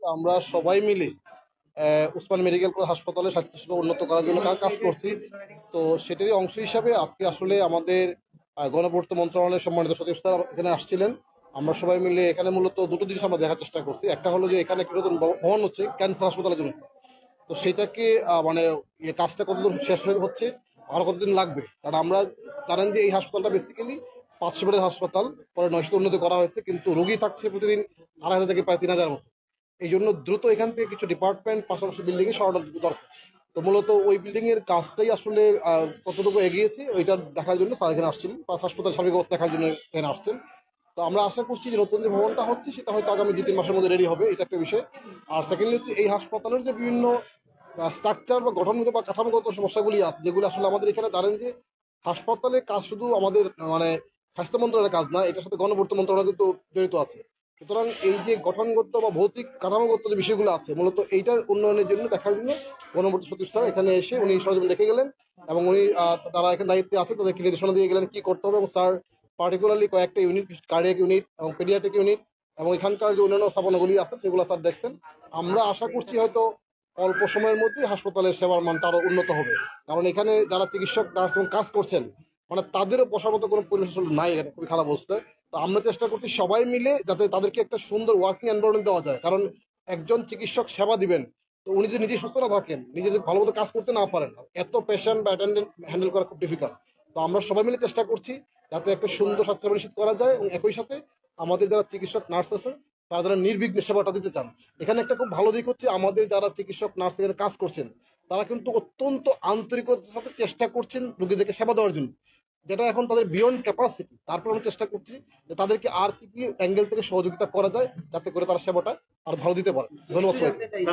আমরা সবাই মিলে উসমান মেডিকেল কলেজ হাসপাতালে স্বাস্থ্যসেবা উন্নত করার জন্য কাজ করছি। তো সেটারই অংশ হিসাবে আজকে আসলে আমাদের গণপূর্ত মন্ত্রণালয়ের সম্মানিত সচিব স্যার এখানে আসছিলেন। আমরা সবাই মিলে এখানে মূলত দুটো জিনিস আমরা দেখার চেষ্টা করছি। একটা হলো যে এখানে একটা নতুন ভবন হচ্ছে ক্যান্সার হাসপাতালের জন্য। তো সেটাকে মানে কাজটা কতদূর শেষ হচ্ছে, আরো কতদিন লাগবে, কারণ আমরা জানেন যে এই হাসপাতালটা বেসিক্যালি 500 বেডের হাসপাতাল, পরে 900 উন্নতি করা হয়েছে, কিন্তু রোগী থাকছে প্রতিদিন 2,500 থেকে প্রায় 3,000 মতো। এই জন্য দ্রুত এখান থেকে কিছু ডিপার্টমেন্ট পাশাপাশি বিল্ডিং এ সরানো দরকার। তো মূলত ওই বিল্ডিং এর কাজটাই আসলে কতটুকু এগিয়েছে ওইটা দেখার জন্য স্যার এখানে আসছিলেন, বা হাসপাতাল সার্বিক অবস্থা দেখার জন্য এখানে আসছেন। তো আমরা আশা করছি যে নতুন যে ভবনটা হচ্ছে সেটা হয়তো আগামী 2-3 মাসের মধ্যে রেডি হবে, এটা একটা বিষয়। আর সেকেন্ডলি হচ্ছে এই হাসপাতালের যে বিভিন্ন স্ট্রাকচার বা গঠনগত বা কাঠামোগত সমস্যাগুলি আছে, যেগুলো আসলে আমাদের এখানে জানেন যে হাসপাতালে কাজ শুধু আমাদের মানে স্বাস্থ্য মন্ত্রণালয়ের কাজ না, এটার সাথে গণপূর্ত মন্ত্রণালয় কিন্তু জড়িত আছে। সুতরাং এই যে গঠনগত বা ভৌতিক কাঠামোগত যে বিষয়গুলো আছে, মূলত এইটার উন্নয়নের জন্য দেখার জন্য গণপূর্ত সচিব স্যার এখানে এসে উনি সরজমিন দেখে গেলেন, এবং উনি তারা এখানে দায়িত্বে আছে তাদেরকে নির্দেশনা দিয়ে গেলেন কি করতে হবে। এবং স্যার পার্টিকুলারলি কয়েকটা ইউনিট, কার্ডিয়াক ইউনিট এবং পেডিয়াট্রিক ইউনিট এবং এখানকার যে অন্যান্য স্থাপনাগুলি আছে সেগুলো স্যার দেখছেন। আমরা আশা করছি হয়তো অল্প সময়ের মধ্যে হাসপাতালের সেবার মানটা আরো উন্নত হবে, কারণ এখানে যারা চিকিৎসক নার্স এবং কাজ করছেন মানে তাদেরও বসার মতো কোনো পরিবেশ আসলে নাই, এটা খুবই খারাপ অবস্থা। তো আমরা চেষ্টা করছি সবাই মিলে যাতে তাদেরকে একটা সুন্দর ওয়ার্কিং এনভায়রনমেন্ট দেওয়া যায়, কারণ একজন চিকিৎসক সেবা দিবেন, তো উনি যদি নিজে সুস্থ না থাকেন, নিজে যদি ভালো মতো কাজ করতে না পারেন, এত পেশেন্ট বা অ্যাটেন্ডেন্ট হ্যান্ডেল করা খুব ডিফিকাল্ট। তো আমরা সবাই মিলে চেষ্টা করছি যাতে একটা সুন্দর স্বাস্থ্য নিশ্চিত করা যায়, এবং একই সাথে আমাদের যারা চিকিৎসক নার্স আছে তারা যারা নির্বিঘ্নে সেবাটা দিতে চান। এখানে একটা খুব ভালো দিক হচ্ছে আমাদের যারা চিকিৎসক নার্স এখানে কাজ করছেন তারা কিন্তু অত্যন্ত আন্তরিকতার সাথে চেষ্টা করছেন রোগীদেরকে সেবা দেওয়ার জন্য, যেটা এখন তাদের বিয়ন্ড ক্যাপাসিটি। তারপর আমি চেষ্টা করছি যে তাদেরকে আর কি কি অ্যাঙ্গেল থেকে সহযোগিতা করা যায় যাতে করে তারা সেবাটা আর ভালো দিতে পারে। ধন্যবাদ সবাইকে।